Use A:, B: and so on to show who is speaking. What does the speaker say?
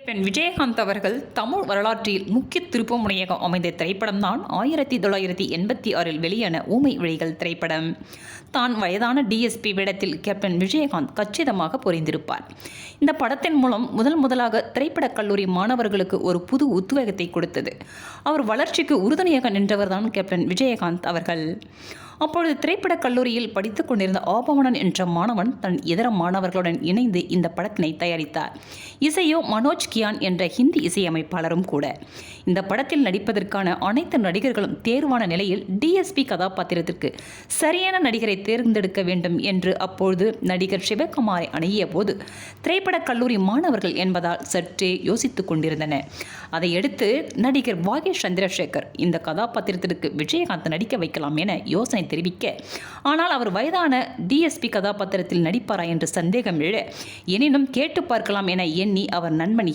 A: பெண் விஜயகாந்த் அவர்கள் தமிழ் வரலாற்றில் முக்கிய திருப்புமுனையாக அமைந்த திரைப்படம்தான் 1986 வெளியான ஊமை விழிகள் திரைப்படம். தான் வயதான டிஎஸ்பி வேடத்தில் கேப்டன் விஜயகாந்த் கச்சிதமாக பொறிந்திருப்பார். இந்த படத்தின் மூலம் முதலாக திரைப்படக் கல்லூரி மாணவர்களுக்கு ஒரு புது உத்வேகத்தை கொடுத்தது. அவர் வளர்ச்சிக்கு உறுதுணையாக நின்றவர்தான் கேப்டன் விஜயகாந்த் அவர்கள். அப்பொழுது திரைப்படக் கல்லூரியில் படித்துக் கொண்டிருந்த ஆபவனன் என்ற மாணவன் தன் இதர மாணவர்களுடன் இணைந்து இந்த படத்தினை தயாரித்தார். இசையோ மனோஜ் கியான் என்ற ஹிந்தி இசையமைப்பாளரும் கூட. இந்த படத்தில் நடிப்பதற்கான அனைத்து நடிகர்களும் தேர்வான நிலையில் டிஎஸ்பி கதாபாத்திரத்திற்கு சரியான நடிகரை தேர்ந்தெடுக்க வேண்டும் என்று அப்பொழுது நடிகர் சிவகுமாரை அணுகிய போது திரைப்படக் கல்லூரி மாணவர்கள் என்பதால் சற்றே யோசித்துக் கொண்டிருந்தனர். அதையடுத்து நடிகர் வாகேஷ் சந்திரசேகர் இந்த கதாபாத்திரத்திற்கு விஜயகாந்த் நடிக்க வைக்கலாம் என யோசனை தெரிவிக்க, ஆனால் அவர் வயதான டிஎஸ்பி கதாபாத்திரத்தில் நடிப்பாரா என்று சந்தேகம் எழ, எனினும் கேட்டு பார்க்கலாம் என எண்ணி அவர் நண்பன்